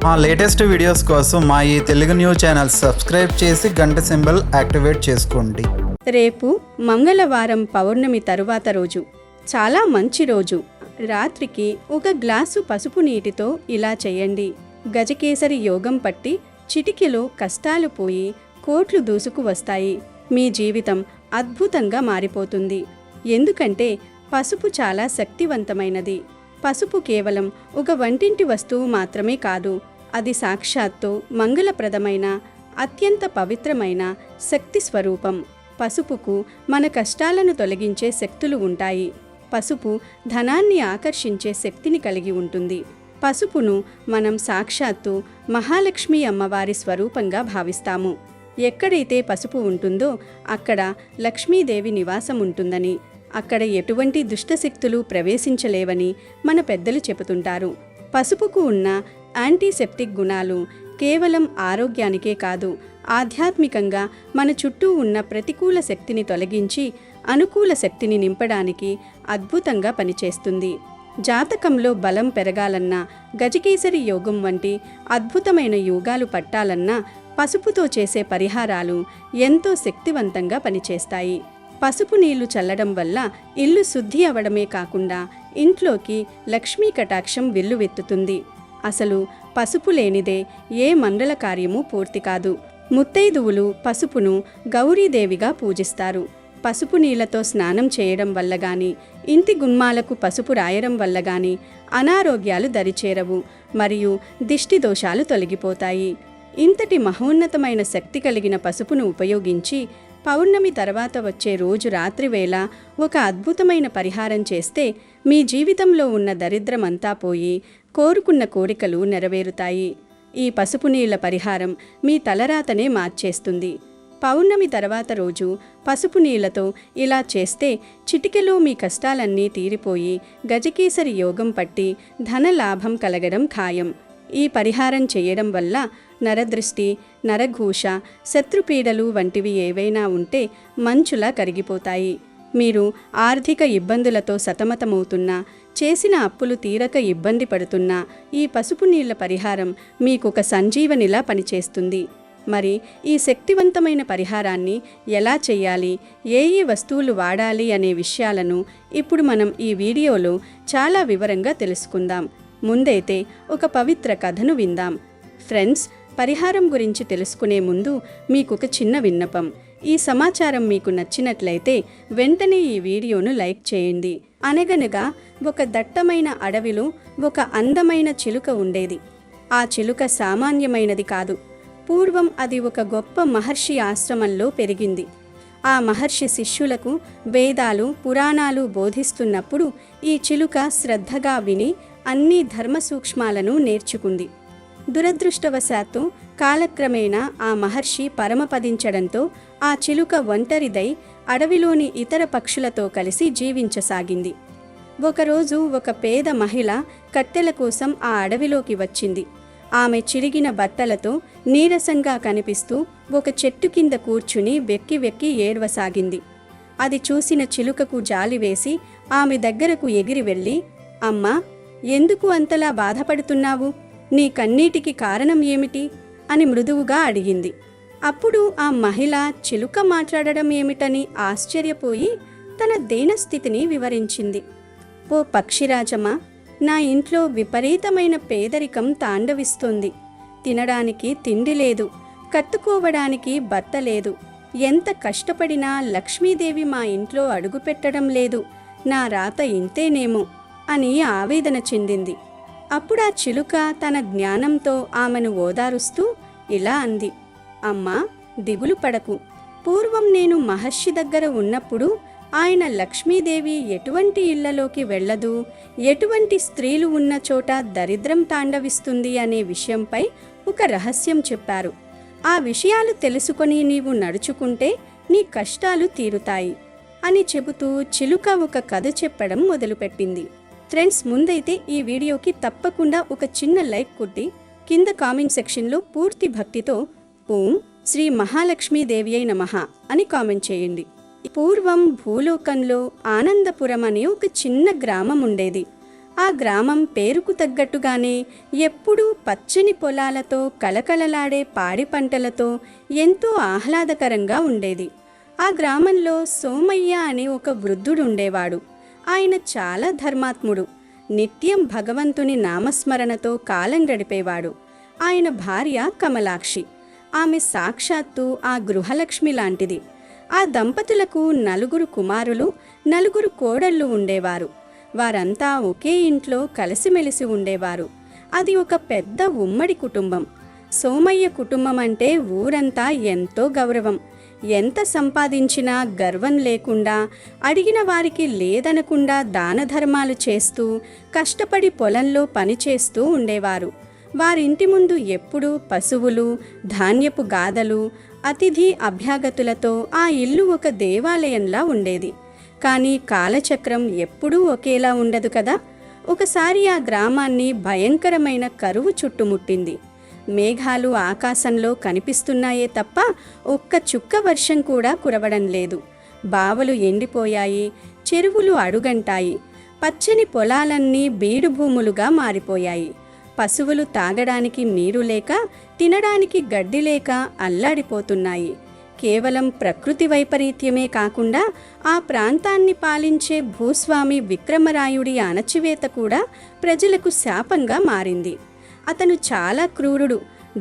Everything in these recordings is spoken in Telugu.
మా లేటెస్ట్ వీడియోస్ కోసం మా ఈ తెలుగు న్యూస్ ఛానల్ సబ్స్క్రైబ్ చేసి గంట సింబల్ యాక్టివేట్ చేసుకోండి. రేపు మంగళవారం పౌర్ణమి తరువాత రోజు, చాలా మంచి రోజు. రాత్రికి ఒక గ్లాసు పసుపు నీటితో ఇలా చేయండి. గజకేసరి యోగం పట్టి చిటికెలో కష్టాలు పోయి కోట్లు దూసుకు వస్తాయి. మీ జీవితం అద్భుతంగా మారిపోతుంది. ఎందుకంటే పసుపు చాలా శక్తివంతమైనది. పసుపు కేవలం ఒక వంటింటి వస్తువు మాత్రమే కాదు, అది సాక్షాత్తు మంగళప్రదమైన అత్యంత పవిత్రమైన శక్తి స్వరూపం. పసుపుకు మన కష్టాలను తొలగించే శక్తులు ఉంటాయి. పసుపు ధనాన్ని ఆకర్షించే శక్తిని కలిగి ఉంటుంది. పసుపును మనం సాక్షాత్తు మహాలక్ష్మి అమ్మవారి స్వరూపంగా భావిస్తాము. ఎక్కడైతే పసుపు ఉంటుందో అక్కడ లక్ష్మీదేవి నివాసం ఉంటుందని, అక్కడ ఎటువంటి దుష్టశక్తులు ప్రవేశించలేవని మన పెద్దలు చెబుతుంటారు. పసుపుకు ఉన్న యాంటీసెప్టిక్ గుణాలు కేవలం ఆరోగ్యానికే కాదు, ఆధ్యాత్మికంగా మన చుట్టూ ఉన్న ప్రతికూల శక్తిని తొలగించి అనుకూల శక్తిని నింపడానికి అద్భుతంగా పనిచేస్తుంది. జాతకంలో బలం పెరగాలన్నా, గజకేసరి యోగం వంటి అద్భుతమైన యోగాలు పట్టాలన్నా పసుపుతో చేసే పరిహారాలు ఎంతో శక్తివంతంగా పనిచేస్తాయి. పసుపు నీళ్లు చల్లడం వల్ల ఇల్లు శుద్ధి అవడమే కాకుండా ఇంట్లోకి లక్ష్మీ కటాక్షం వెల్లువెత్తుతుంది. అసలు పసుపు లేనిదే ఏ మంగళ కార్యము పూర్తి కాదు. ముత్తైదువులు పసుపును గౌరీదేవిగా పూజిస్తారు. పసుపు నీళ్లతో స్నానం చేయడం వల్ల గాని, ఇంటి గుమ్మాలకు పసుపు రాయడం వల్ల గాని అనారోగ్యాలు దరిచేరవు మరియు దిష్టి దోషాలు తొలగిపోతాయి. ఇంతటి మహోన్నతమైన శక్తి కలిగిన పసుపును ఉపయోగించి పౌర్ణమి తర్వాత వచ్చే రోజు రాత్రివేళ ఒక అద్భుతమైన పరిహారం చేస్తే మీ జీవితంలో ఉన్న దరిద్రమంతా పోయి కోరుకున్న కోరికలు నెరవేరుతాయి. ఈ పసుపు నీళ్ల పరిహారం మీ తలరాతనే మార్చేస్తుంది. పౌర్ణమి తర్వాత రోజు పసుపు నీళ్లతో ఇలా చేస్తే చిటికెలో మీ కష్టాలన్నీ తీరిపోయి గజకేసరి యోగం పట్టి ధనలాభం కలగడం ఖాయం. ఈ పరిహారం చేయడం వల్ల నరదృష్టి, నరఘూష, శత్రుపీడలు వంటివి ఏవైనా ఉంటే మంచులా కరిగిపోతాయి. మీరు ఆర్థిక ఇబ్బందులతో సతమతమవుతున్నా, చేసిన అప్పులు తీరక ఇబ్బంది పడుతున్నా ఈ పసుపు నీళ్ల పరిహారం మీకొక సంజీవనిలా పనిచేస్తుంది. మరి ఈ శక్తివంతమైన పరిహారాన్ని ఎలా చేయాలి, ఏ వస్తువులు వాడాలి అనే విషయాలను ఇప్పుడు మనం ఈ వీడియోలో చాలా వివరంగా తెలుసుకుందాం. ముందైతే ఒక పవిత్ర కథను విందాం. ఫ్రెండ్స్, పరిహారం గురించి తెలుసుకునే ముందు మీకొక చిన్న విన్నపం. ఈ సమాచారం మీకు నచ్చినట్లయితే వెంటనే ఈ వీడియోను లైక్ చేయండి. అనగనగా ఒక దట్టమైన అడవిలో ఒక అందమైన చిలుక ఉండేది. ఆ చిలుక సామాన్యమైనది కాదు. పూర్వం అది ఒక గొప్ప మహర్షి ఆశ్రమంలో పెరిగింది. ఆ మహర్షి శిష్యులకు వేదాలు, పురాణాలు బోధిస్తున్నప్పుడు ఈ చిలుక శ్రద్ధగా విని అన్ని ధర్మ సూక్ష్మాలను నేర్చుకుంది. దురదృష్టవశాత్తు కాలక్రమేణా ఆ మహర్షి పరమపదించడంతో ఆ చిలుక ఒంటరిదై అడవిలోని ఇతర పక్షులతో కలిసి జీవించసాగింది. ఒకరోజు ఒక పేద మహిళ కట్టెల కోసం ఆ అడవిలోకి వచ్చింది. ఆమె చిరిగిన బట్టలతో నీరసంగా కనిపిస్తూ ఒక చెట్టు కింద కూర్చుని వెక్కి వెక్కి ఏడవసాగింది. అది చూసిన చిలుకకు జాలి వేసి ఆమె దగ్గరకు ఎగిరి వెళ్ళి, అమ్మా, ఎందుకు అంతలా బాధపడుతున్నావు? నీ కన్నీటికి కారణం ఏమిటి అని మృదువుగా అడిగింది. అప్పుడు ఆ మహిళ చిలుక మాట్లాడడం ఏమిటని ఆశ్చర్యపోయి తన దీనస్థితిని వివరించింది. ఓ పక్షిరాజమా, నా ఇంట్లో విపరీతమైన పేదరికం తాండవిస్తోంది. తినడానికి తిండి లేదు, కట్టుకోవడానికి బట్ట లేదు. ఎంత కష్టపడినా లక్ష్మీదేవి మా ఇంట్లో అడుగుపెట్టడం లేదు. నా రాత ఇంతేనేమో అని ఆవేదన చెందింది. అప్పుడు ఆ చిలుక తన జ్ఞానంతో ఆమెను ఓదారుస్తూ ఇలా అంది, అమ్మా, దిగులు పడకు. పూర్వం నేను మహర్షి దగ్గర ఉన్నప్పుడు ఆయన లక్ష్మీదేవి ఎటువంటి ఇళ్లలోకి వెళ్ళదు, ఎటువంటి స్త్రీలు ఉన్న చోట దరిద్రం తాండవిస్తుంది అనే విషయంపై ఒక రహస్యం చెప్పారు. ఆ విషయాలు తెలుసుకొని నీవు నడుచుకుంటే నీ కష్టాలు తీరుతాయి అని చెబుతూ చిలుక ఒక కథ చెప్పడం మొదలుపెట్టింది. ఫ్రెండ్స్, ముందైతే ఈ వీడియోకి తప్పకుండా ఒక చిన్న లైక్ కొట్టి కింద కామెంట్ సెక్షన్లో పూర్తి భక్తితో ఓం శ్రీ మహాలక్ష్మీదేవియై నమః అని కామెంట్ చేయండి. పూర్వం భూలోకంలో ఆనందపురం అనే ఒక చిన్న గ్రామం ఉండేది. ఆ గ్రామం పేరుకు తగ్గట్టుగానే ఎప్పుడూ పచ్చని పొలాలతో కలకలలాడే పాడి పంటలతో ఎంతో ఆహ్లాదకరంగా ఉండేది. ఆ గ్రామంలో సోమయ్య అనే ఒక వృద్ధుడు ఉండేవాడు. ఆయన చాలా ధర్మాత్ముడు. నిత్యం భగవంతుని నామస్మరణతో కాలం గడిపేవాడు. ఆయన భార్య కమలాక్షి. ఆమె సాక్షాత్తు ఆ గృహలక్ష్మి లాంటిది. ఆ దంపతులకు 4 కుమారులు, 4 కోడళ్ళు ఉండేవారు. వారంతా ఒకే ఇంట్లో కలిసిమెలిసి ఉండేవారు. అది ఒక పెద్ద ఉమ్మడి కుటుంబం. సోమయ్య కుటుంబం అంటే ఊరంతా ఎంతో గౌరవం. ఎంత సంపాదించినా గర్వం లేకుండా, అడిగిన వారికి లేదనకుండా దాన ధర్మాలు చేస్తూ, కష్టపడి పొలంలో పనిచేస్తూ ఉండేవారు. వారింటి ముందు ఎప్పుడూ పశువులు, ధాన్యపు గాదలు, అతిథి అభ్యాగతులతో ఆ ఇల్లు ఒక దేవాలయంలా ఉండేది. కానీ కాలచక్రం ఎప్పుడూ ఒకేలా ఉండదు కదా. ఒకసారి ఆ గ్రామాన్ని భయంకరమైన కరువు చుట్టుముట్టింది. మేఘాలు ఆకాశంలో కనిపిస్తున్నాయే తప్ప ఒక్క చుక్క వర్షం కూడా కురవడం లేదు. బావలు ఎండిపోయాయి, చెరువులు అడుగంటాయి. పచ్చని పొలాలన్నీ బీడు భూములుగా మారిపోయాయి. పశువులు తాగడానికి నీరు లేక, తినడానికి గడ్డి లేక అల్లాడిపోతున్నాయి. కేవలం ప్రకృతి వైపరీత్యమే కాకుండా ఆ ప్రాంతాన్ని పాలించే భూస్వామి విక్రమరాయుడి అణచివేత కూడా ప్రజలకు శాపంగా మారింది. అతను చాలా క్రూరుడు,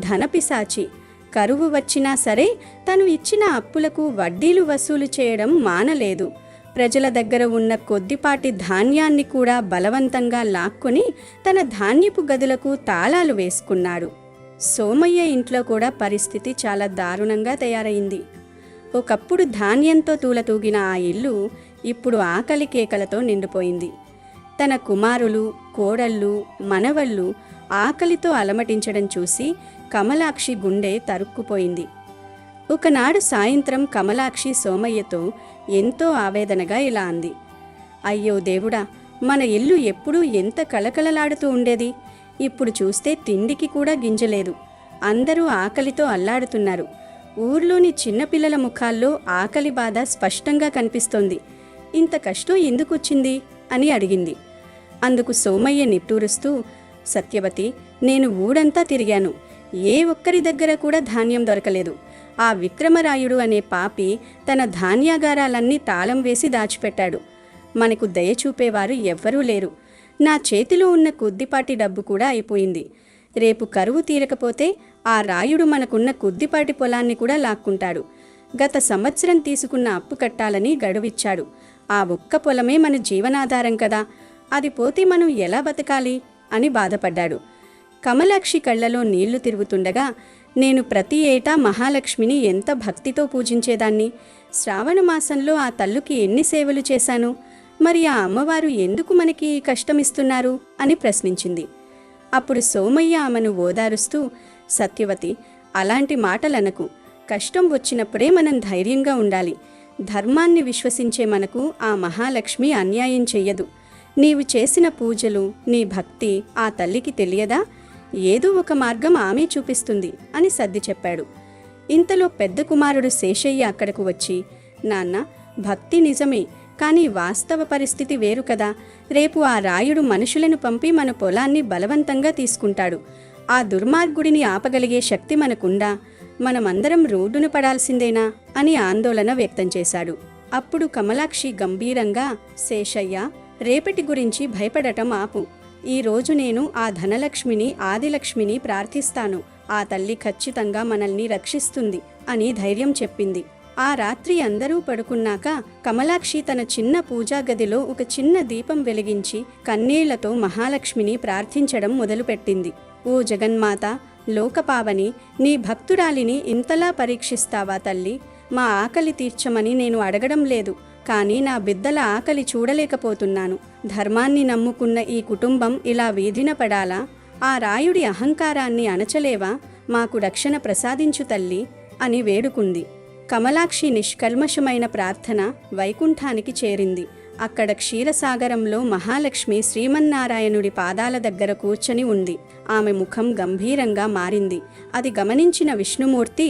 ధనపిశాచి. కరువు వచ్చినా సరే తను ఇచ్చిన అప్పులకు వడ్డీలు వసూలు చేయడం మానలేదు. ప్రజల దగ్గర ఉన్న కొద్దిపాటి ధాన్యాన్ని కూడా బలవంతంగా లాక్కొని తన ధాన్యపు గదులకు తాళాలు వేసుకున్నాడు. సోమయ్య ఇంట్లో కూడా పరిస్థితి చాలా దారుణంగా తయారైంది. ఒకప్పుడు ధాన్యంతో తూలతూగిన ఆ ఇల్లు ఇప్పుడు ఆకలి కేకలతో నిండిపోయింది. తన కుమారులు, కోడళ్ళు, మనవళ్ళు ఆకలితో అలమటించడం చూసి కమలాక్షి గుండె తరుక్కుపోయింది. ఒకనాడు సాయంత్రం కమలాక్షి సోమయ్యతో ఎంతో ఆవేదనగా ఇలా అంది. అయ్యో దేవుడా, మన ఇల్లు ఎప్పుడూ ఎంత కళకళలాడుతూ ఉండేది. ఇప్పుడు చూస్తే తిండికి కూడా గింజలేదు. అందరూ ఆకలితో అల్లాడుతున్నారు. ఊర్లోని చిన్నపిల్లల ముఖాల్లో ఆకలి బాధ స్పష్టంగా కనిపిస్తోంది. ఇంత కష్టం ఎందుకొచ్చింది అని అడిగింది. అందుకు సోమయ్య నిట్టూరుస్తూ, సత్యవతి, నేను ఊరంతా తిరిగాను. ఏ ఒక్కరి దగ్గర కూడా ధాన్యం దొరకలేదు. ఆ విక్రమరాయుడు అనే పాపి తన ధాన్యాగారాలన్నీ తాళం వేసి దాచిపెట్టాడు. మనకు దయ చూపేవారు ఎవ్వరూ లేరు. నా చేతిలో ఉన్న కొద్దిపాటి డబ్బు కూడా అయిపోయింది. రేపు కరువు తీరకపోతే ఆ రాయుడు మనకున్న కొద్దిపాటి పొలాన్ని కూడా లాక్కుంటాడు. గత సంవత్సరం తీసుకున్న అప్పు కట్టాలని గడువిచ్చాడు. ఆ ఒక్క పొలమే మన జీవనాధారం కదా, అది పోతే మనం ఎలా బతకాలి అని బాధపడ్డాడు. కమలాక్షి కళ్ళలో నీళ్లు తిరుగుతుండగా, నేను ప్రతి ఏటా మహాలక్ష్మిని ఎంత భక్తితో పూజించేదాన్ని. శ్రావణ మాసంలో ఆ తల్లుకి ఎన్ని సేవలు చేశాను. మరి ఆ అమ్మవారు ఎందుకు మనకి కష్టమిస్తున్నారు అని ప్రశ్నించింది. అప్పుడు సోమయ్య ఆమెను ఓదారుస్తూ, సత్యవతి, అలాంటి మాటలనకు. కష్టం వచ్చినప్పుడే మనం ధైర్యంగా ఉండాలి. ధర్మాన్ని విశ్వసించే మనకు ఆ మహాలక్ష్మి అన్యాయం చెయ్యదు. నీవు చేసిన పూజలు, నీ భక్తి ఆ తల్లికి తెలియదా? ఏదో ఒక మార్గం ఆమె చూపిస్తుంది అని సర్ది చెప్పాడు. ఇంతలో పెద్ద కుమారుడు శేషయ్య అక్కడకు వచ్చి, నాన్న, భక్తి నిజమే, కానీ వాస్తవ పరిస్థితి వేరు కదా. రేపు ఆ రాయుడు మనుషులను పంపి మన పొలాన్ని బలవంతంగా తీసుకుంటాడు. ఆ దుర్మార్గుడిని ఆపగలిగే శక్తి మనకుందా? మనమందరం రోడ్డున పడాల్సిందేనా అని ఆందోళన వ్యక్తం చేశాడు. అప్పుడు కమలాక్షి గంభీరంగా, శేషయ్య, రేపటి గురించి భయపడటం ఆపు. ఈరోజు నేను ఆ ధనలక్ష్మిని, ఆదిలక్ష్మిని ప్రార్థిస్తాను. ఆ తల్లి ఖచ్చితంగా మనల్ని రక్షిస్తుంది అని ధైర్యం చెప్పింది. ఆ రాత్రి అందరూ పడుకున్నాక కమలాక్షి తన చిన్న పూజా గదిలో ఒక చిన్న దీపం వెలిగించి కన్నీళ్లతో మహాలక్ష్మిని ప్రార్థించడం మొదలుపెట్టింది. ఓ జగన్మాత, లోకపావని, నీ భక్తురాలిని ఇంతలా పరీక్షిస్తావా తల్లి? మా ఆకలి తీర్చమని నేను అడగడం లేదు, కానీ నా బిడ్డల ఆకలి చూడలేకపోతున్నాను. ధర్మాన్ని నమ్ముకున్న ఈ కుటుంబం ఇలా వీధిన పడాలా? ఆ రాయుడి అహంకారాన్ని అణచలేవా? మాకు రక్షణ ప్రసాదించు తల్లి అని వేడుకుంది. కమలాక్షి నిష్కల్మషమైన ప్రార్థన వైకుంఠానికి చేరింది. అక్కడ క్షీరసాగరంలో మహాలక్ష్మి శ్రీమన్నారాయణుడి పాదాల దగ్గర కూర్చొని ఉంది. ఆమె ముఖం గంభీరంగా మారింది. అది గమనించిన విష్ణుమూర్తి,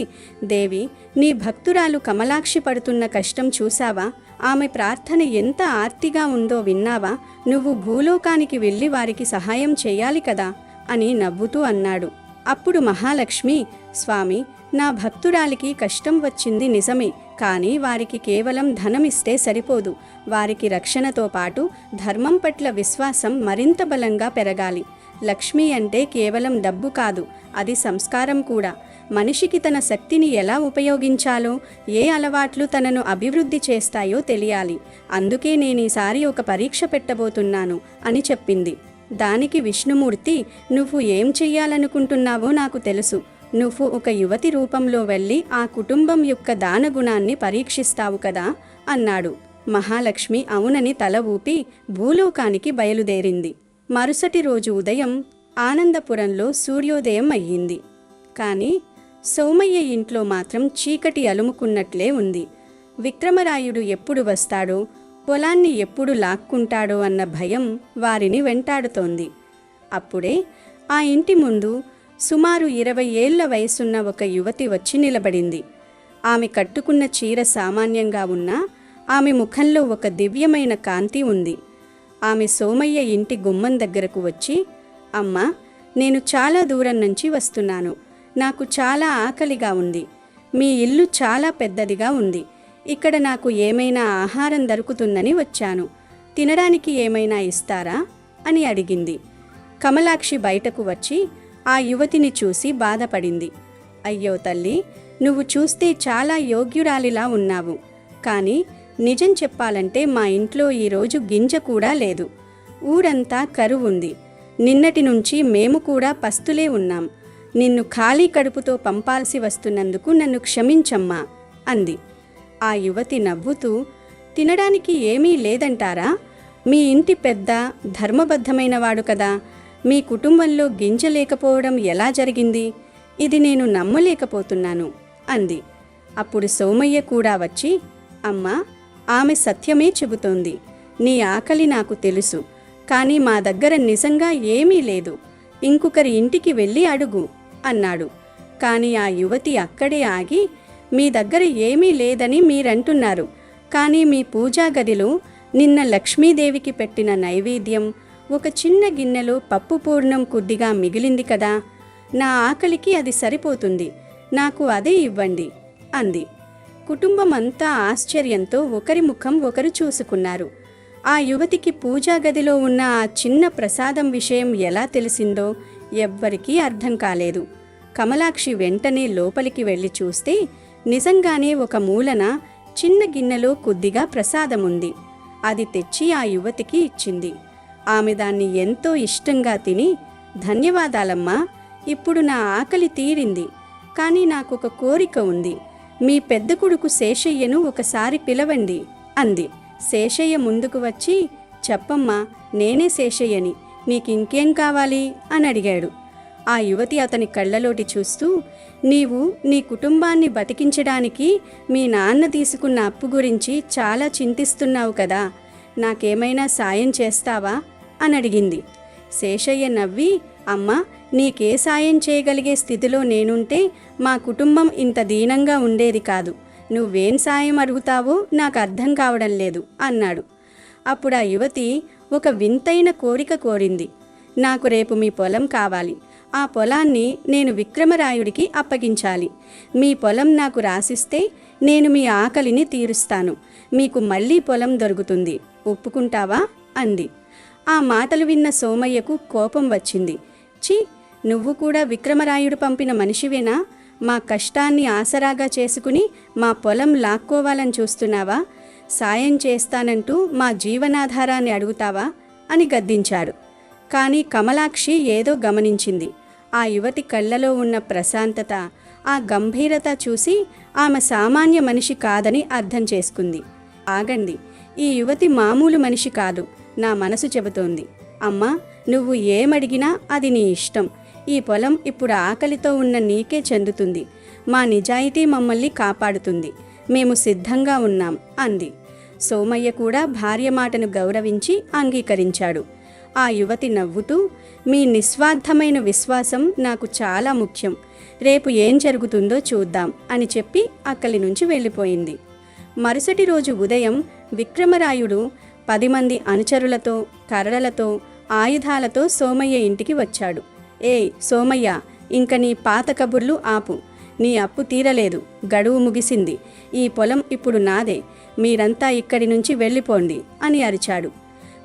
దేవి, నీ భక్తురాలు కమలాక్షి పడుతున్న కష్టం చూశావా? ఆమె ప్రార్థన ఎంత ఆర్తిగా ఉందో విన్నావా? నువ్వు భూలోకానికి వెళ్ళి వారికి సహాయం చేయాలి కదా అని నవ్వుతూ అన్నాడు. అప్పుడు మహాలక్ష్మి, స్వామి, నా భక్తురాలికి కష్టం వచ్చింది నిజమే, కానీ వారికి కేవలం ధనం ఇస్తే సరిపోదు. వారికి రక్షణతో పాటు ధర్మం పట్ల విశ్వాసం మరింత బలంగా పెరగాలి. లక్ష్మి అంటే కేవలం డబ్బు కాదు, అది సంస్కారం కూడా. మనిషికి తన శక్తిని ఎలా ఉపయోగించాలో, ఏ అలవాట్లు తనను అభివృద్ధి చేస్తాయో తెలియాలి. అందుకే నేనీసారి ఒక పరీక్ష పెట్టబోతున్నాను అని చెప్పింది. దానికి విష్ణుమూర్తి, నువ్వు ఏం చెయ్యాలనుకుంటున్నావో నాకు తెలుసు. నువ్వు ఒక యువతి రూపంలో వెళ్ళి ఆ కుటుంబం యొక్క దానగుణాన్ని పరీక్షిస్తావు కదా అన్నాడు. మహాలక్ష్మి అవునని తల ఊపి భూలోకానికి బయలుదేరింది. మరుసటి రోజు ఉదయం ఆనందపురంలో సూర్యోదయం అయ్యింది. కానీ సోమయ్య ఇంట్లో మాత్రం చీకటి అలుముకున్నట్లే ఉంది. విక్రమరాయుడు ఎప్పుడు వస్తాడో, పొలాన్ని ఎప్పుడు లాక్కుంటాడో అన్న భయం వారిని వెంటాడుతోంది. అప్పుడే ఆ ఇంటి ముందు సుమారు 20 ఏళ్ల వయసున్న ఒక యువతి వచ్చి నిలబడింది. ఆమె కట్టుకున్న చీర సామాన్యంగా ఉన్నా ఆమె ముఖంలో ఒక దివ్యమైన కాంతి ఉంది. ఆమె సోమయ్య ఇంటి గుమ్మం దగ్గరకు వచ్చి, అమ్మా, నేను చాలా దూరం నుంచి వస్తున్నాను. నాకు చాలా ఆకలిగా ఉంది. మీ ఇల్లు చాలా పెద్దదిగా ఉంది. ఇక్కడ నాకు ఏమైనా ఆహారం దొరుకుతుందని వచ్చాను. తినడానికి ఏమైనా ఇస్తారా అని అడిగింది. కమలాక్షి బయటకు వచ్చి ఆ యువతిని చూసి బాధపడింది. అయ్యో తల్లి, నువ్వు చూస్తే చాలా యోగ్యురాలిలా ఉన్నావు. కానీ నిజం చెప్పాలంటే మా ఇంట్లో ఈరోజు గింజ కూడా లేదు. ఊరంతా కరువుంది. నిన్నటి నుంచి మేము కూడా పస్తులే ఉన్నాం. నిన్ను ఖాళీ కడుపుతో పంపాల్సి వస్తున్నందుకు నన్ను క్షమించమ్మా అంది. ఆ యువతి నవ్వుతూ, తినడానికి ఏమీ లేదంటారా? మీ ఇంటి పెద్ద ధర్మబద్ధమైనవాడు కదా. మీ కుటుంబంలో గింజ లేకపోవడం ఎలా జరిగింది? ఇది నేను నమ్మలేకపోతున్నాను అంది. అప్పుడు సోమయ్య కూడా వచ్చి, అమ్మా, ఆమె సత్యమే చెబుతోంది. నీ ఆకలి నాకు తెలుసు, కానీ మా దగ్గర నిజంగా ఏమీ లేదు. ఇంకొకరి ఇంటికి వెళ్ళి అడుగు అన్నాడు. కానీ ఆ యువతి అక్కడే ఆగి, మీ దగ్గర ఏమీ లేదని మీరంటున్నారు, కానీ మీ పూజా గదిలో నిన్న లక్ష్మీదేవికి పెట్టిన నైవేద్యం, ఒక చిన్న గిన్నెలో పప్పు పూర్ణం కొద్దిగా మిగిలింది కదా. నా ఆకలికి అది సరిపోతుంది. నాకు అదే ఇవ్వండి అంది. కుటుంబం అంతా ఆశ్చర్యంతో ఒకరి ముఖం ఒకరు చూసుకున్నారు. ఆ యువతికి పూజా గదిలో ఉన్న ఆ చిన్న ప్రసాదం విషయం ఎలా తెలిసిందో ఎవ్వరికీ అర్థం కాలేదు. కమలాక్షి వెంటనే లోపలికి వెళ్ళి చూస్తే నిజంగానే ఒక మూలన చిన్న గిన్నెలో కొద్దిగా ప్రసాదముంది. అది తెచ్చి ఆ యువతికి ఇచ్చింది. ఆమె దాన్ని ఎంతో ఇష్టంగా తిని, ధన్యవాదాలమ్మా, ఇప్పుడు నా ఆకలి తీరింది. కానీ నాకొక కోరిక ఉంది. మీ పెద్ద కొడుకు శేషయ్యను ఒకసారి పిలవండి అంది. శేషయ్య ముందుకు వచ్చి, చెప్పమ్మా, నేనే శేషయ్యని, నీకింకేం కావాలి అని అడిగాడు. ఆ యువతి అతని కళ్ళలోటి చూస్తూ, నీవు నీ కుటుంబాన్ని బతికించడానికి మీ నాన్న తీసుకున్న అప్పు గురించి చాలా చింతిస్తున్నావు కదా, నాకేమైనా సాయం చేస్తావా అని అడిగింది. శేషయ్య నవ్వి, అమ్మా, నీకే సాయం చేయగలిగే స్థితిలో నేనుంటే మా కుటుంబం ఇంత దీనంగా ఉండేది కాదు. నువ్వేం సాయం అడుగుతావో నాకు అర్థం కావడం లేదు అన్నాడు. అప్పుడు ఆ యువతి ఒక వింతైన కోరిక కోరింది. నాకు రేపు మీ పొలం కావాలి. ఆ పొలాన్ని నేను విక్రమరాయుడికి అప్పగించాలి. మీ పొలం నాకు రాసిస్తే నేను మీ ఆకలిని తీరుస్తాను. మీకు మళ్ళీ పొలం దొరుకుతుంది. ఒప్పుకుంటావా అంది. ఆ మాటలు విన్న సోమయ్యకు కోపం వచ్చింది. ఛీ, నువ్వు కూడా విక్రమరాయుడు పంపిన మనిషివేనా? మా కష్టాన్ని ఆసరాగా చేసుకుని మా పొలం లాక్కోవాలని చూస్తున్నావా? సాయం చేస్తానంటూ మా జీవనాధారాన్ని అడుగుతావా అని గద్దించాడు. కానీ కమలాక్షి ఏదో గమనించింది. ఆ యువతి కళ్ళలో ఉన్న ప్రశాంతత, ఆ గంభీరత చూసి ఆమె సామాన్య మనిషి కాదని అర్థం చేసుకుంది. ఆగండి, ఈ యువతి మామూలు మనిషి కాదు, నా మనసు చెబుతోంది. అమ్మా, నువ్వు ఏమడిగినా అది నీ ఇష్టం. ఈ పొలం ఇప్పుడు ఆకలితో ఉన్న నీకే చెందుతుంది. మా నిజాయితీ మమ్మల్ని కాపాడుతుంది. మేము సిద్ధంగా ఉన్నాం అంది. సోమయ్య కూడా భార్య మాటను గౌరవించి అంగీకరించాడు. ఆ యువతి నవ్వుతూ, మీ నిస్వార్థమైన విశ్వాసం నాకు చాలా ముఖ్యం. రేపు ఏం జరుగుతుందో చూద్దాం అని చెప్పి అక్కడి నుంచి వెళ్ళిపోయింది. మరుసటి రోజు ఉదయం విక్రమరాయుడు 10 మంది అనుచరులతో, కర్రలతో, ఆయుధాలతో సోమయ్య ఇంటికి వచ్చాడు. ఏయ్ సోమయ్య, ఇంక నీ పాత కబుర్లు ఆపు. నీ అప్పు తీరలేదు, గడువు ముగిసింది. ఈ పొలం ఇప్పుడు నాదే, మీరంతా ఇక్కడి నుంచి వెళ్ళిపోండి అని అరిచాడు.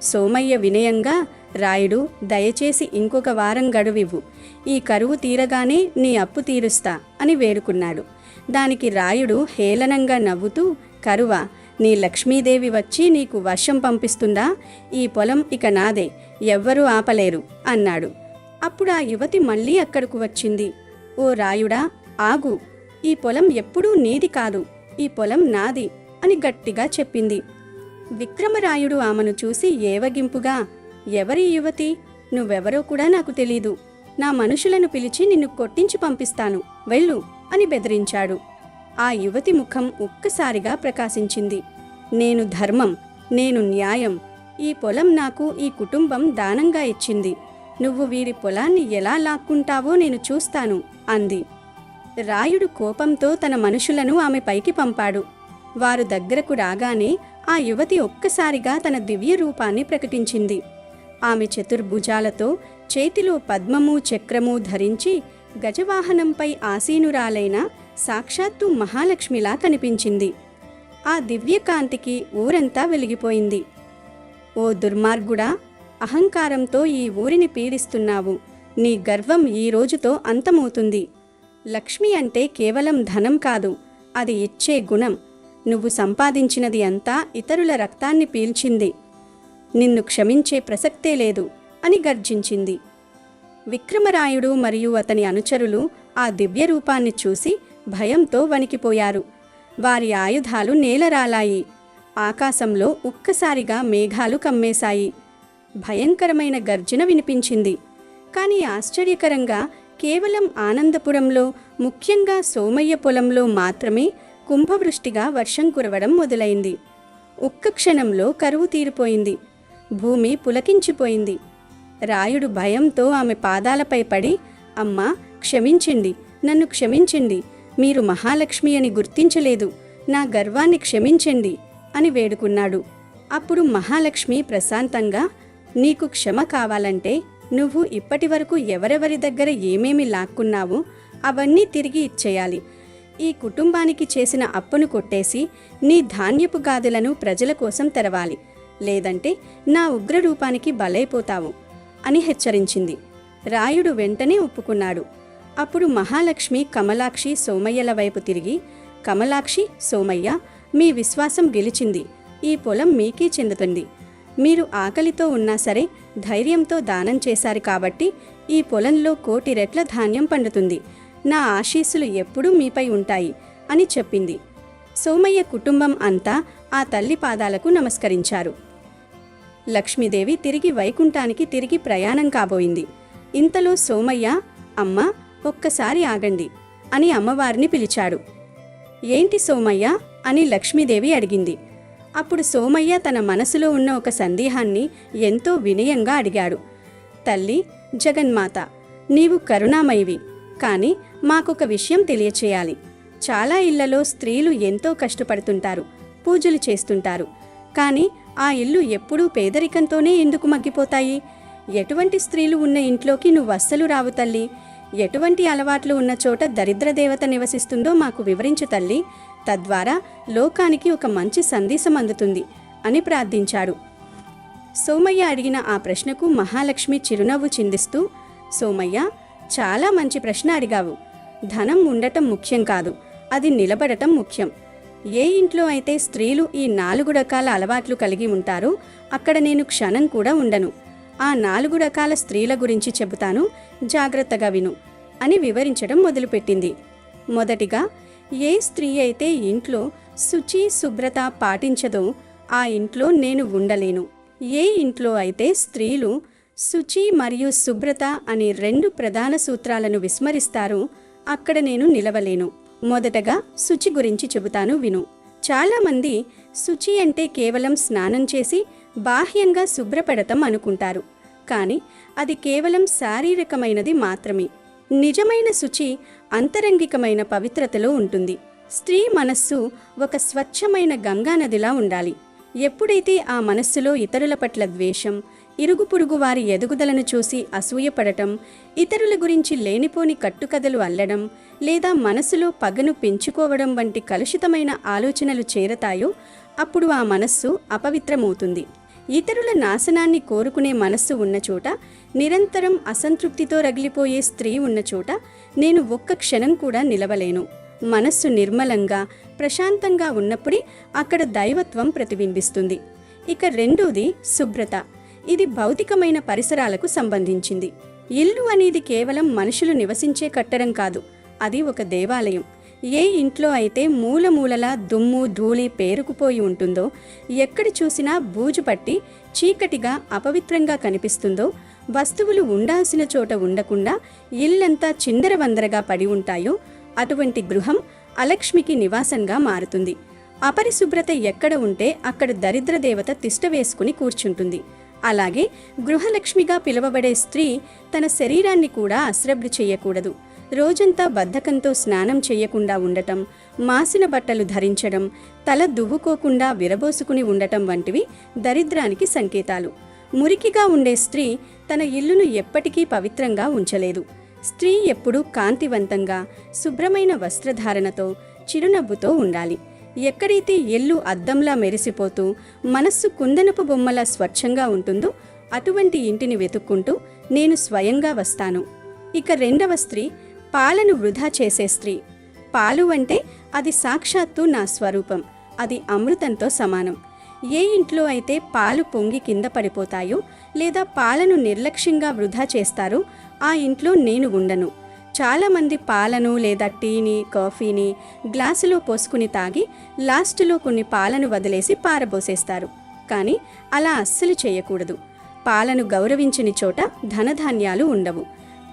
సోమయ్య వినయంగా, రాయుడు, దయచేసి ఇంకొక వారం గడువివ్వు. ఈ కరువు తీరగానే నీ అప్పు తీరుస్తా అని వేడుకున్నాడు. దానికి రాయుడు హేళనంగా నవ్వుతూ, కరువా, నీ లక్ష్మీదేవి వచ్చి నీకు వర్షం పంపిస్తుందా? ఈ పొలం ఇక నాదే, ఎవ్వరూ ఆపలేరు అన్నాడు. అప్పుడు ఆ యువతి మళ్ళీ అక్కడకు వచ్చింది. ఓ రాయుడా, ఆగు, ఈ పొలం ఎప్పుడూ నీది కాదు, ఈ పొలం నాది అని గట్టిగా చెప్పింది. విక్రమరాయుడు ఆమెను చూసి ఏవగింపుగా, ఎవరి యువతి? నువ్వెవరో కూడా నాకు తెలీదు. నా మనుషులను పిలిచి నిన్ను కొట్టించి పంపిస్తాను, వెళ్ళు అని బెదిరించాడు. ఆ యువతి ముఖం ఒక్కసారిగా ప్రకాశించింది. నేను ధర్మం, నేను న్యాయం. ఈ పొలం నాకు ఈ కుటుంబం దానంగా ఇచ్చింది. నువ్వు వీరి పొలాన్ని ఎలా లాక్కుంటావో నేను చూస్తాను అంది. రాయుడు కోపంతో తన మనుషులను ఆమె పైకి పంపాడు. వారు దగ్గరకు రాగానే ఆ యువతి ఒక్కసారిగా తన దివ్య రూపాన్ని ప్రకటించింది. ఆమె చతుర్భుజాలతో, చేతిలో పద్మము చక్రము ధరించి గజవాహనంపై ఆసీనురాలైన సాక్షాత్తు మహాలక్ష్మిలా కనిపించింది. ఆ దివ్యకాంతికి ఊరంతా వెలిగిపోయింది. ఓ దుర్మార్గుడా, అహంకారంతో ఈ ఊరిని పీడిస్తున్నావు. నీ గర్వం ఈ రోజుతో అంతమవుతుంది. లక్ష్మి అంటే కేవలం ధనం కాదు, అది ఇచ్చే గుణం. నువ్వు సంపాదించినది అంతా ఇతరుల రక్తాన్ని పీల్చింది. నిన్ను క్షమించే ప్రసక్తే లేదు అని గర్జించింది. విక్రమరాయుడు మరియు అతని అనుచరులు ఆ దివ్య రూపాన్ని చూసి భయంతో వణికిపోయారు. వారి ఆయుధాలు నేలరాలాయి. ఆకాశంలో ఒక్కసారిగా మేఘాలు కమ్మేశాయి. భయంకరమైన గర్జన వినిపించింది. కానీ ఆశ్చర్యకరంగా కేవలం ఆనందపురంలో, ముఖ్యంగా సోమయ్య పొలంలో మాత్రమే కుంభవృష్టిగా వర్షం కురవడం మొదలైంది. ఒక్క క్షణంలో కరువు తీరిపోయింది. భూమి పులకించిపోయింది. రాయుడు భయంతో ఆమె పాదాలపై పడి, అమ్మా, క్షమించండి, నన్ను క్షమించండి. మీరు మహాలక్ష్మి అని గుర్తించలేదు. నా గర్వాన్ని క్షమించండి అని వేడుకున్నాడు. అప్పుడు మహాలక్ష్మి ప్రశాంతంగా, నీకు క్షమ కావాలంటే నువ్వు ఇప్పటి వరకు ఎవరెవరి దగ్గర ఏమేమి లాక్కున్నావో అవన్నీ తిరిగి ఇచ్చేయాలి. ఈ కుటుంబానికి చేసిన అప్పును కొట్టేసి నీ ధాన్యపు గాదెలను ప్రజల కోసం తెరవాలి, లేదంటే నా ఉగ్రరూపానికి బలైపోతావు అని హెచ్చరించింది. రాయుడు వెంటనే ఒప్పుకున్నాడు. అప్పుడు మహాలక్ష్మి కమలాక్షి, సోమయ్యల వైపు తిరిగి, కమలాక్షి, సోమయ్య, మీ విశ్వాసం గెలిచింది. ఈ పొలం మీకే చెందుతుంది. మీరు ఆకలితో ఉన్నా సరే ధైర్యంతో దానం చేశారు కాబట్టి ఈ పొలంలో 1,000,000 రెట్ల ధాన్యం పండుతుంది. నా ఆశీస్సులు ఎప్పుడూ మీపై ఉంటాయి అని చెప్పింది. సోమయ్య కుటుంబం అంతా ఆ తల్లి పాదాలకు నమస్కరించారు. లక్ష్మీదేవి తిరిగి వైకుంఠానికి తిరిగి ప్రయాణం కాబోయింది. ఇంతలో సోమయ్య, అమ్మా, ఒక్కసారి ఆగండి అని అమ్మవారిని పిలిచాడు. ఏంటి సోమయ్య అని లక్ష్మీదేవి అడిగింది. అప్పుడు సోమయ్య తన మనసులో ఉన్న ఒక సందేహాన్ని ఎంతో వినయంగా అడిగాడు. తల్లి జగన్మాత, నీవు కరుణామయివి, కానీ మాకొక విషయం తెలియచేయాలి. చాలా ఇళ్లలో స్త్రీలు ఎంతో కష్టపడుతుంటారు, పూజలు చేస్తుంటారు. కానీ ఆ ఇల్లు ఎప్పుడూ పేదరికంతోనే ఎందుకు మగ్గిపోతాయి? ఎటువంటి స్త్రీలు ఉన్న ఇంట్లోకి నువ్వు అస్సలు రావు తల్లి. ఎటువంటి అలవాట్లు ఉన్న చోట దరిద్రదేవత నివసిస్తుందో మాకు వివరించు తల్లి. తద్వారా లోకానికి ఒక మంచి సందేశం అందుతుంది అని ప్రార్థించాడు. సోమయ్య అడిగిన ఆ ప్రశ్నకు మహాలక్ష్మి చిరునవ్వు చిందిస్తూ, సోమయ్య, చాలా మంచి ప్రశ్న అడిగావు. ధనం ఉండటం ముఖ్యం కాదు, అది నిలబడటం ముఖ్యం. ఏ ఇంట్లో అయితే స్త్రీలు ఈ 4 రకాల అలవాట్లు కలిగి ఉంటారో అక్కడ నేను క్షణం కూడా ఉండను. ఆ 4 రకాల స్త్రీల గురించి చెబుతాను, జాగ్రత్తగా విను అని వివరించడం మొదలుపెట్టింది. మొదటిగా, ఏ స్త్రీ అయితే ఇంట్లో శుచి శుభ్రత పాటించదో ఆ ఇంట్లో నేను ఉండలేను. ఏ ఇంట్లో అయితే స్త్రీలు శుచి మరియు శుభ్రత అనే 2 ప్రధాన సూత్రాలను విస్మరిస్తారో అక్కడ నేను నిలవలేను. మొదటగా శుచి గురించి చెబుతాను, విను. చాలామంది శుచి అంటే కేవలం స్నానం చేసి బాహ్యంగా శుభ్రపడటం అనుకుంటారు. కానీ అది కేవలం శారీరకమైనది మాత్రమే. నిజమైన శుచి అంతరంగికమైన పవిత్రతలో ఉంటుంది. స్త్రీ మనస్సు ఒక స్వచ్ఛమైన గంగానదిలా ఉండాలి. ఎప్పుడైతే ఆ మనస్సులో ఇతరుల పట్ల ద్వేషం, ఇరుగు పొరుగు వారి ఎదుగుదలను చూసి అసూయపడటం, ఇతరుల గురించి లేనిపోని కట్టుకథలు అల్లడం లేదా మనస్సులో పగను పెంచుకోవడం వంటి కలుషితమైన ఆలోచనలు చేరతాయో అప్పుడు ఆ మనస్సు అపవిత్రమవుతుంది. ఇతరుల నాశనాన్ని కోరుకునే మనస్సు ఉన్న చోట, నిరంతరం అసంతృప్తితో రగిలిపోయే స్త్రీ ఉన్న చోట నేను ఒక్క క్షణం కూడా నిలవలేను. మనస్సు నిర్మలంగా, ప్రశాంతంగా ఉన్నప్పుడే అక్కడ దైవత్వం ప్రతిబింబిస్తుంది. ఇక రెండోది శుభ్రత. ఇది భౌతికమైన పరిసరాలకు సంబంధించింది. ఇల్లు అనేది కేవలం మనుషులు నివసించే కట్టడం కాదు, అది ఒక దేవాలయం. ఏ ఇంట్లో అయితే మూల మూలలా దుమ్ము ధూళి పేరుకుపోయి ఉంటుందో, ఎక్కడ చూసినా బూజు పట్టి చీకటిగా అపవిత్రంగా కనిపిస్తుందో, వస్తువులు ఉండాల్సిన చోట ఉండకుండా ఇల్లంతా చిందరవందరగా పడి ఉంటాయో అటువంటి గృహం అలక్ష్మికి నివాసంగా మారుతుంది. అపరిశుభ్రత ఎక్కడ ఉంటే అక్కడ దరిద్ర దేవత తిష్ట వేసుకుని కూర్చుంటుంది. అలాగే గృహలక్ష్మిగా పిలువబడే స్త్రీ తన శరీరాన్ని కూడా అశ్రద్ధ చేయకూడదు. రోజంతా బద్ధకంతో స్నానం చేయకుండా ఉండటం, మాసిన బట్టలు ధరించడం, తల దువ్వుకోకుండా విరబోసుకుని ఉండటం వంటివి దరిద్రానికి సంకేతాలు. మురికిగా ఉండే స్త్రీ తన ఇల్లును ఎప్పటికీ పవిత్రంగా ఉంచలేదు. స్త్రీ ఎప్పుడూ కాంతివంతంగా, శుభ్రమైన వస్త్రధారణతో, చిరునవ్వుతో ఉండాలి. ఎక్కడైతే ఇల్లు అద్దంలా మెరిసిపోతూ, మనస్సు కుందనపు బొమ్మలా స్వచ్ఛంగా ఉంటుందో అటువంటి ఇంటిని వెతుక్కుంటూ నేను స్వయంగా వస్తాను. ఇక రెండవ స్త్రీ పాలను వృధా చేసే స్త్రీ. పాలు అంటే అది సాక్షాత్తు నా స్వరూపం, అది అమృతంతో సమానం. ఏ ఇంట్లో అయితే పాలు పొంగి కింద పడిపోతాయో లేదా పాలను నిర్లక్ష్యంగా వృధా చేస్తారో ఆ ఇంట్లో నేను ఉండను. చాలామంది పాలను లేదా టీని, కాఫీని గ్లాసులో పోసుకుని తాగి లాస్టులో కొన్ని పాలను వదిలేసి పారబోసేస్తారు. కానీ అలా అస్సలు చేయకూడదు. పాలను గౌరవించని చోట ధనధాన్యాలు ఉండవు.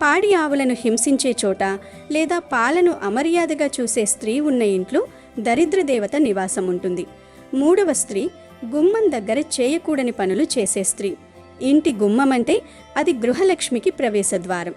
పాడి ఆవులను హింసించే చోట లేదా పాలను అమర్యాదగా చూసే స్త్రీ ఉన్న ఇంట్లో దరిద్ర దేవత నివాసం ఉంటుంది. మూడవ స్త్రీ గుమ్మం దగ్గర చేయకూడని పనులు చేసే స్త్రీ. ఇంటి గుమ్మం అంటే అది గృహలక్ష్మికి ప్రవేశద్వారం.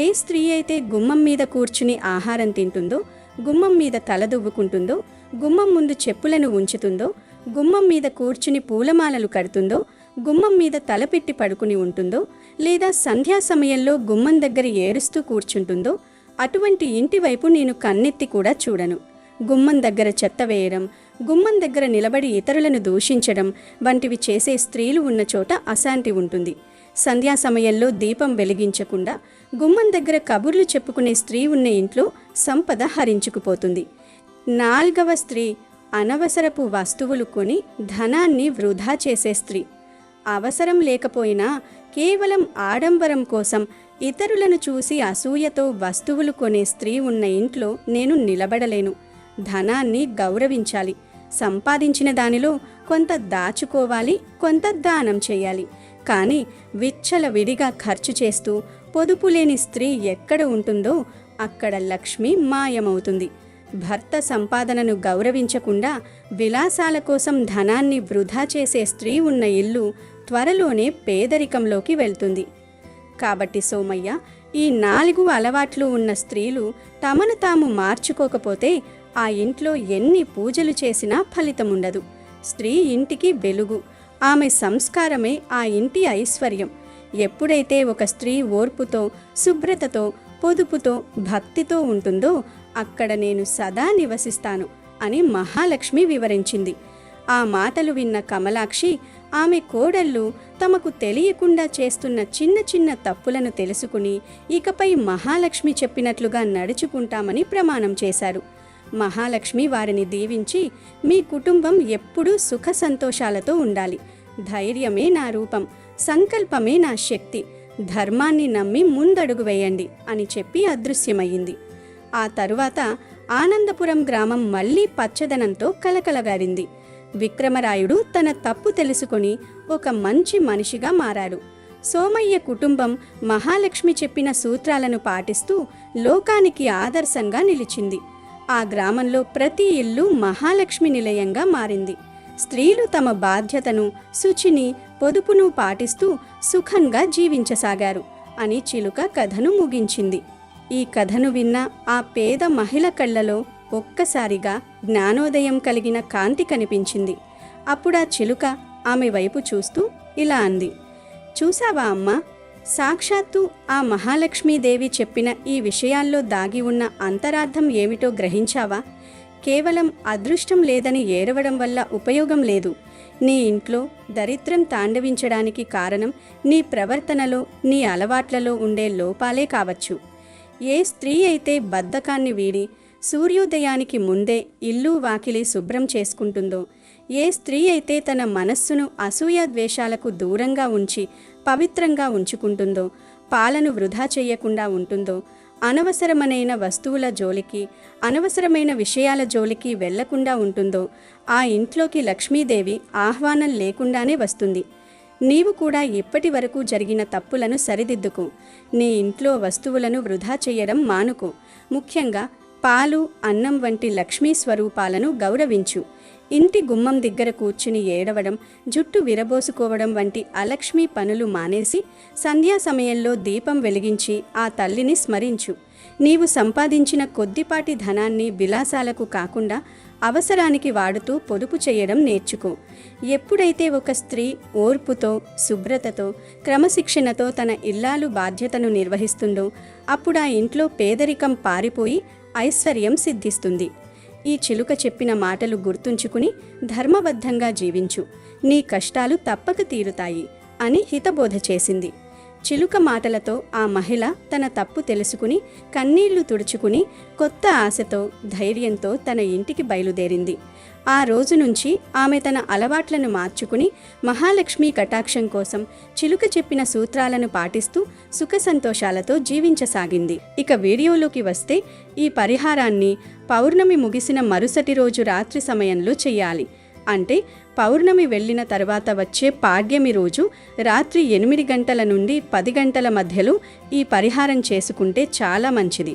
ఏ స్త్రీ అయితే గుమ్మం మీద కూర్చుని ఆహారం తింటుందో, గుమ్మం మీద తలదువ్వుకుంటుందో, గుమ్మం ముందు చెప్పులను ఉంచుతుందో, గుమ్మం మీద కూర్చుని పూలమాలలు కడుతుందో, గుమ్మం మీద తలపెట్టి పడుకుని ఉంటుందో లేదా సంధ్యా సమయంలో గుమ్మం దగ్గర ఏడుస్తూ కూర్చుంటుందో అటువంటి ఇంటి వైపు నేను కన్నెత్తి కూడా చూడను. గుమ్మం దగ్గర చెత్త వేయడం, గుమ్మం దగ్గర నిలబడి ఇతరులను దూషించడం వంటివి చేసే స్త్రీలు ఉన్న చోట అశాంతి ఉంటుంది. సంధ్యా సమయంలో దీపం వెలిగించకుండా గుమ్మం దగ్గర కబుర్లు చెప్పుకునే స్త్రీ ఉన్న ఇంట్లో సంపద హరించుకుపోతుంది. నాల్గవ స్త్రీ అనవసరపు వస్తువులు కొని ధనాన్ని వృధా చేసే స్త్రీ. అవసరం లేకపోయినా కేవలం ఆడంబరం కోసం ఇతరులను చూసి అసూయతో వస్తువులు కొనే స్త్రీ ఉన్న ఇంట్లో నేను నిలబడలేను. ధనాన్ని గౌరవించాలి. సంపాదించిన దానిలో కొంత దాచుకోవాలి, కొంత దానం చేయాలి. కానీ విచ్చలవిడిగా ఖర్చు చేస్తూ పొదుపు లేని స్త్రీ ఎక్కడ ఉంటుందో అక్కడ లక్ష్మి మాయమవుతుంది. భర్త సంపాదనను గౌరవించకుండా విలాసాల కోసం ధనాన్ని వృధా చేసే స్త్రీ ఉన్న ఇల్లు త్వరలోనే పేదరికంలోకి వెళ్తుంది. కాబట్టి సోమయ్య, ఈ 4 అలవాట్లు ఉన్న స్త్రీలు తమను తాము మార్చుకోకపోతే ఆ ఇంట్లో ఎన్ని పూజలు చేసినా ఫలితముండదు. స్త్రీ ఇంటికి వెలుగు, ఆమె సంస్కారమే ఆ ఇంటి ఐశ్వర్యం. ఎప్పుడైతే ఒక స్త్రీ ఓర్పుతో, శుభ్రతతో, పొదుపుతో, భక్తితో ఉంటుందో అక్కడ నేను సదా నివసిస్తాను అని మహాలక్ష్మి వివరించింది. ఆ మాటలు విన్న కమలాక్షి ఆమె కోడళ్ళు తమకు తెలియకుండా చేస్తున్న చిన్న చిన్న తప్పులను తెలుసుకుని ఇకపై మహాలక్ష్మి చెప్పినట్లుగా నడుచుకుంటామని ప్రమాణం చేశారు. మహాలక్ష్మి వారిని దీవించి, మీ కుటుంబం ఎప్పుడూ సుఖ సంతోషాలతో ఉండాలి. ధైర్యమే నా రూపం, సంకల్పమే నా శక్తి. ధర్మాన్ని నమ్మి ముందడుగు వేయండి అని చెప్పి అదృశ్యమయ్యింది. ఆ తరువాత ఆనందపురం గ్రామం మళ్లీ పచ్చదనంతో కలకలగారింది. విక్రమరాయుడు తన తప్పు తెలుసుకొని ఒక మంచి మనిషిగా మారాడు. సోమయ్య కుటుంబం మహాలక్ష్మి చెప్పిన సూత్రాలను పాటిస్తూ లోకానికి ఆదర్శంగా నిలిచింది. ఆ గ్రామంలో ప్రతి ఇల్లు మహాలక్ష్మి నిలయంగా మారింది. స్త్రీలు తమ బాధ్యతను, శుచిని, పొదుపును పాటిస్తూ సుఖంగా జీవించసాగారు అని చిలుక కథను ముగించింది. ఈ కథను విన్న ఆ పేద మహిళ కళ్ళలో ఒక్కసారిగా జ్ఞానోదయం కలిగిన కాంతి కనిపించింది. అప్పుడా చిలుక ఆమె వైపు చూస్తూ ఇలా అంది, చూసావా అమ్మా, సాక్షాత్తు ఆ మహాలక్ష్మీదేవి చెప్పిన ఈ విషయాల్లో దాగి ఉన్న అంతరార్థం ఏమిటో గ్రహించావా? కేవలం అదృష్టం లేదని ఏడవడం వల్ల ఉపయోగం లేదు. నీ ఇంట్లో దరిద్రం తాండవించడానికి కారణం నీ ప్రవర్తనలో, నీ అలవాట్లలో ఉండే లోపాలే కావచ్చు. ఏ స్త్రీ అయితే బద్ధకాన్ని వీడి సూర్యోదయానికి ముందే ఇల్లు వాకిలి శుభ్రం చేసుకుంటుందో, ఏ స్త్రీ అయితే తన మనస్సును అసూయ ద్వేషాలకు దూరంగా ఉంచి పవిత్రంగా ఉంచుకుంటుందో, పాలను వృధా చేయకుండా ఉంటుందో, అనవసరమైన వస్తువుల జోలికి, అనవసరమైన విషయాల జోలికి వెళ్లకుండా ఉంటుందో, ఆ ఇంట్లోకి లక్ష్మీదేవి ఆహ్వానం లేకుండానే వస్తుంది. నీవు కూడా ఇప్పటి వరకు జరిగిన తప్పులను సరిదిద్దుకో. నీ ఇంట్లో వస్తువులను వృధా చేయడం మానుకో. ముఖ్యంగా పాలు, అన్నం వంటి లక్ష్మీ స్వరూపాలను గౌరవించు. ఇంటి గుమ్మం దగ్గర కూర్చుని ఏడవడం, జుట్టు విరబోసుకోవడం వంటి అలక్ష్మీ పనులు మానేసి సంధ్యా సమయంలో దీపం వెలిగించి ఆ తల్లిని స్మరించు. నీవు సంపాదించిన కొద్దిపాటి ధనాన్ని విలాసాలకు కాకుండా అవసరానికి వాడుతూ పొదుపు చేయడం నేర్చుకో. ఎప్పుడైతే ఒక స్త్రీ ఓర్పుతో, శుభ్రతతో, క్రమశిక్షణతో తన ఇల్లాలు బాధ్యతను నిర్వహిస్తుందో అప్పుడు ఆ ఇంట్లో పేదరికం పారిపోయి ఐశ్వర్యం సిద్ధిస్తుంది. ఈ చిలుక చెప్పిన మాటలు గుర్తుంచుకుని ధర్మబద్ధంగా జీవించు. నీ కష్టాలు తప్పక తీరుతాయి అని హితబోధ చేసింది. చిలుక మాటలతో ఆ మహిళ తన తప్పు తెలుసుకుని కన్నీళ్లు తుడుచుకుని కొత్త ఆశతో, ధైర్యంతో తన ఇంటికి బయలుదేరింది. ఆ రోజు నుంచి ఆమె తన అలవాట్లను మార్చుకుని మహాలక్ష్మి కటాక్షం కోసం చిలుక చెప్పిన సూత్రాలను పాటిస్తూ సుఖ సంతోషాలతో జీవించసాగింది. ఇక వీడియోలోకి వస్తే, ఈ పరిహారాన్ని పౌర్ణమి ముగిసిన మరుసటి రోజు రాత్రి సమయంలో చెయ్యాలి. అంటే పౌర్ణమి వెళ్ళిన తర్వాత వచ్చే పాడ్యమి రోజు రాత్రి 8 గంటల నుండి 10 గంటల మధ్యలో ఈ పరిహారం చేసుకుంటే చాలా మంచిది.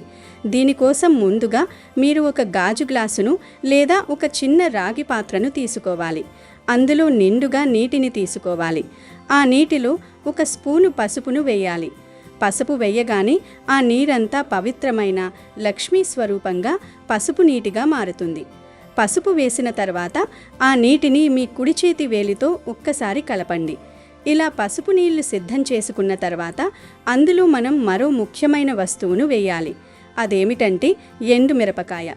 దీనికోసం ముందుగా మీరు ఒక గాజు గ్లాసును లేదా ఒక చిన్న రాగి పాత్రను తీసుకోవాలి. అందులో నిండుగా నీటిని తీసుకోవాలి. ఆ నీటిలో 1 స్పూను పసుపును వేయాలి. పసుపు వేయగానే ఆ నీరంతా పవిత్రమైన లక్ష్మీ స్వరూపంగా పసుపు నీటిగా మారుతుంది. పసుపు వేసిన తర్వాత ఆ నీటిని మీ కుడి చేతి వేలితో ఒక్కసారి కలపండి. ఇలా పసుపు నీళ్లు సిద్ధం చేసుకున్న తర్వాత అందులో మనం మరో ముఖ్యమైన వస్తువును వేయాలి. అదేమిటంటే ఎండుమిరపకాయ.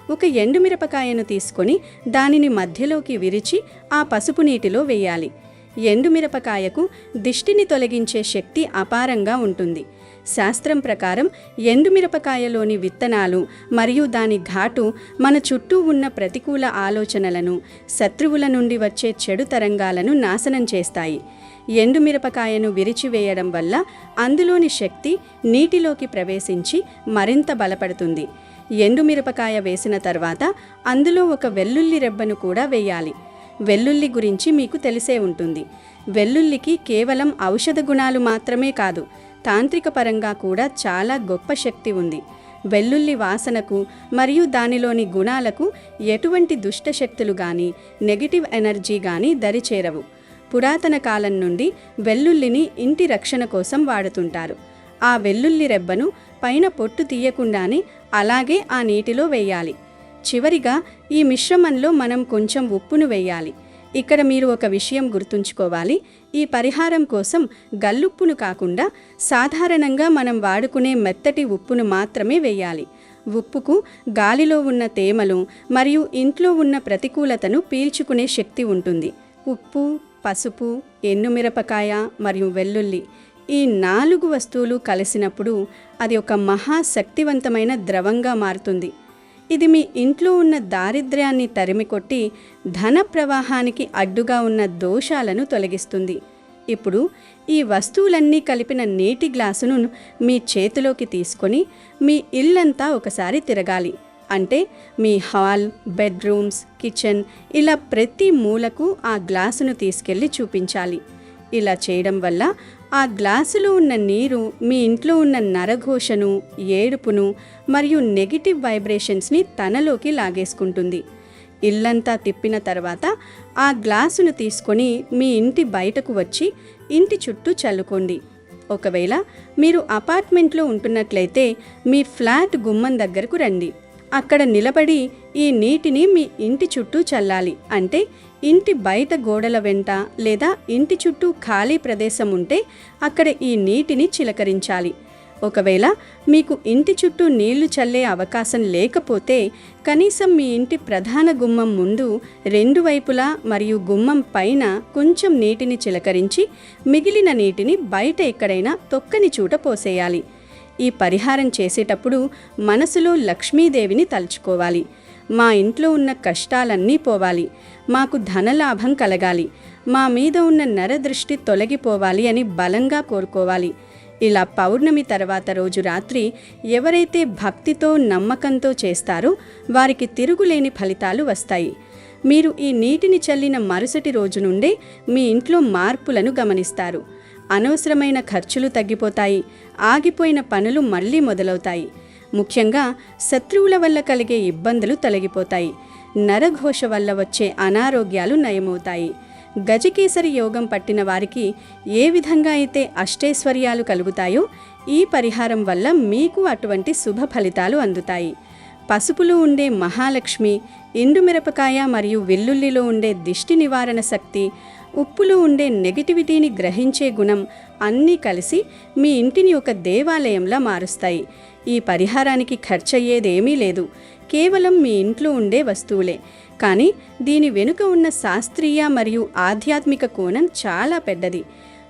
ఒక ఎండుమిరపకాయను తీసుకొని దానిని మధ్యలోకి విరిచి ఆ పసుపు నీటిలో వేయాలి. ఎండుమిరపకాయకు దిష్టిని తొలగించే శక్తి అపారంగా ఉంటుంది. శాస్త్రం ప్రకారం ఎండుమిరపకాయలోని విత్తనాలు మరియు దాని ఘాటు మన చుట్టూ ఉన్న ప్రతికూల ఆలోచనలను, శత్రువుల నుండి వచ్చే చెడు తరంగాలను నాశనం చేస్తాయి. ఎండుమిరపకాయను విరిచివేయడం వల్ల అందులోని శక్తి నీటిలోకి ప్రవేశించి మరింత బలపడుతుంది. ఎండుమిరపకాయ వేసిన తర్వాత అందులో ఒక వెల్లుల్లి రెబ్బను కూడా వేయాలి. వెల్లుల్లి గురించి మీకు తెలిసే ఉంటుంది. వెల్లుల్లికి కేవలం ఔషధ గుణాలు మాత్రమే కాదు, తాంత్రిక పరంగా కూడా చాలా గొప్ప శక్తి ఉంది. వెల్లుల్లి వాసనకు మరియు దానిలోని గుణాలకు ఎటువంటి దుష్ట శక్తులు కానీ, నెగిటివ్ ఎనర్జీ కానీ దరిచేరవు. పురాతన కాలం నుండి వెల్లుల్లిని ఇంటి రక్షణ కోసం వాడుతుంటారు. ఆ వెల్లుల్లి రెబ్బను పైన పొట్టు తీయకుండానే అలాగే ఆ నీటిలో వేయాలి. చివరిగా ఈ మిశ్రమంలో మనం కొంచెం ఉప్పును వేయాలి. ఇక్కడ మీరు ఒక విషయం గుర్తుంచుకోవాలి. ఈ పరిహారం కోసం గల్లుప్పును కాకుండా సాధారణంగా మనం వాడుకునే మెత్తటి ఉప్పును మాత్రమే వేయాలి. ఉప్పుకు గాలిలో ఉన్న తేమలు మరియు ఇంట్లో ఉన్న ప్రతికూలతను పీల్చుకునే శక్తి ఉంటుంది. ఉప్పు, పసుపు, ఎండుమిరపకాయ మరియు వెల్లుల్లి ఈ 4 వస్తువులు కలిసినప్పుడు అది ఒక మహాశక్తివంతమైన ద్రవంగా మారుతుంది. ఇది మీ ఇంట్లో ఉన్న దారిద్ర్యాన్ని తరిమికొట్టి ధన ప్రవాహానికి అడ్డుగా ఉన్న దోషాలను తొలగిస్తుంది. ఇప్పుడు ఈ వస్తువులన్నీ కలిపిన నీటి గ్లాసును మీ చేతిలోకి తీసుకొని మీ ఇల్లంతా ఒకసారి తిరగాలి. అంటే మీ హాల్, బెడ్రూమ్స్, కిచెన్ ఇలా ప్రతి మూలకు ఆ గ్లాసును తీసుకెళ్ళి చూపించాలి. ఇలా చేయడం వల్ల ఆ గ్లాసులో ఉన్న నీరు మీ ఇంట్లో ఉన్న నరఘోషను, ఏడుపును మరియు నెగిటివ్ వైబ్రేషన్స్ని తనలోకి లాగేసుకుంటుంది. ఇల్లంతా తిప్పిన తర్వాత ఆ గ్లాసును తీసుకొని మీ ఇంటి బయటకు వచ్చి ఇంటి చుట్టూ చల్లుకోండి. ఒకవేళ మీరు అపార్ట్మెంట్లో ఉంటున్నట్లయితే మీ ఫ్లాట్ గుమ్మం దగ్గరకు రండి. అక్కడ నిలబడి ఈ నీటిని మీ ఇంటి చుట్టూ చల్లాలి. అంటే ఇంటి బయట గోడల వెంట లేదా ఇంటి చుట్టూ ఖాళీ ప్రదేశం ఉంటే అక్కడ ఈ నీటిని చిలకరించాలి. ఒకవేళ మీకు ఇంటి చుట్టూ నీళ్లు చల్లే అవకాశం లేకపోతే కనీసం మీ ఇంటి ప్రధాన గుమ్మం ముందు 2 వైపులా మరియు గుమ్మం పైన కొంచెం నీటిని చిలకరించి మిగిలిన నీటిని బయట ఎక్కడైనా తొక్కని చోట పోసేయాలి. ఈ పరిహారం చేసేటప్పుడు మనసులో లక్ష్మీదేవిని తలుచుకోవాలి. మా ఇంట్లో ఉన్న కష్టాలన్నీ పోవాలి, మాకు ధనలాభం కలగాలి, మా మీద ఉన్న నరదృష్టి తొలగిపోవాలి అని బలంగా కోరుకోవాలి. ఇలా పౌర్ణమి తర్వాత రోజు రాత్రి ఎవరైతే భక్తితో నమ్మకంతో చేస్తారో వారికి తిరుగులేని ఫలితాలు వస్తాయి. మీరు ఈ నీటిని చల్లిన మరుసటి రోజు నుండే మీ ఇంట్లో మార్పులను గమనిస్తారు. అనవసరమైన ఖర్చులు తగ్గిపోతాయి, ఆగిపోయిన పనులు మళ్ళీ మొదలవుతాయి. ముఖ్యంగా శత్రువుల వల్ల కలిగే ఇబ్బందులు తొలగిపోతాయి. నరఘోష వల్ల వచ్చే అనారోగ్యాలు నయమవుతాయి. గజకేసరి యోగం పట్టిన వారికి ఏ విధంగా అయితే అష్టైశ్వర్యాలు కలుగుతాయో ఈ పరిహారం వల్ల మీకు అటువంటి శుభ ఫలితాలు అందుతాయి. పసుపులో ఉండే మహాలక్ష్మి, ఎండుమిరపకాయ మరియు వెల్లుల్లిలో ఉండే దిష్టి నివారణ శక్తి, ఉప్పులో ఉండే నెగిటివిటీని గ్రహించే గుణం అన్నీ కలిసి మీ ఇంటిని ఒక దేవాలయంలా మారుస్తాయి. ఈ పరిహారానికి ఖర్చయ్యేదేమీ లేదు, కేవలం మీ ఇంట్లో ఉండే వస్తువులే. కానీ దీని వెనుక ఉన్న శాస్త్రీయ మరియు ఆధ్యాత్మిక కోణం చాలా పెద్దది.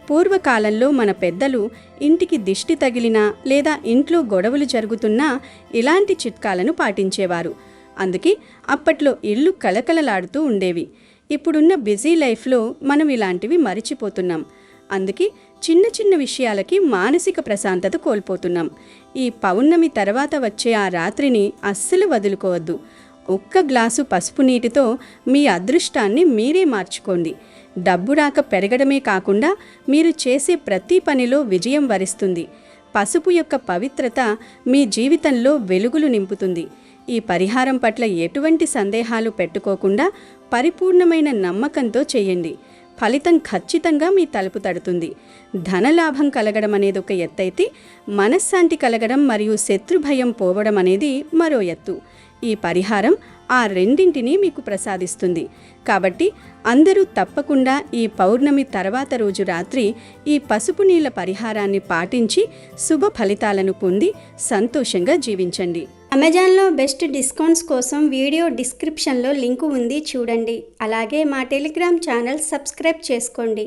పూర్వకాలంలో మన పెద్దలు ఇంటికి దిష్టి తగిలినా లేదా ఇంట్లో గొడవలు జరుగుతున్నా ఇలాంటి చిట్కాలను పాటించేవారు. అందుకే అప్పట్లో ఇల్లు కళకళలాడుతూ ఉండేవి. ఇప్పుడున్న బిజీ లైఫ్లో మనం ఇలాంటివి మరిచిపోతున్నాం. అందుకే చిన్న చిన్న విషయాలకి మానసిక ప్రశాంతత కోల్పోతున్నాం. ఈ పౌర్ణమి తర్వాత వచ్చే ఆ రాత్రిని అస్సలు వదులుకోవద్దు. ఒక్క గ్లాసు పసుపు నీటితో మీ అదృష్టాన్ని మీరే మార్చుకోండి. డబ్బు రాక పెరగడమే కాకుండా మీరు చేసే ప్రతి పనిలో విజయం వరిస్తుంది. పసుపు యొక్క పవిత్రత మీ జీవితంలో వెలుగులు నింపుతుంది. ఈ పరిహారం పట్ల ఎటువంటి సందేహాలు పెట్టుకోకుండా పరిపూర్ణమైన నమ్మకంతో చేయండి. ఫలితం ఖచ్చితంగా మీ తలుపు తడుతుంది. ధనలాభం కలగడం అనేది ఒక ఎత్తైతే, మనశ్శాంతి కలగడం మరియు శత్రుభయం పోవడం అనేది మరో ఎత్తు. ఈ పరిహారం ఆ రెండింటినీ మీకు ప్రసాదిస్తుంది. కాబట్టి అందరూ తప్పకుండా ఈ పౌర్ణమి తర్వాత రోజు రాత్రి ఈ పసుపు నీళ్ల పరిహారాన్ని పాటించి శుభ ఫలితాలను పొంది సంతోషంగా జీవించండి. అమెజాన్లో బెస్ట్ డిస్కౌంట్స్ కోసం వీడియో డిస్క్రిప్షన్లో లింకు ఉంది, చూడండి. అలాగే మా టెలిగ్రామ్ ఛానల్ సబ్స్క్రైబ్ చేసుకోండి.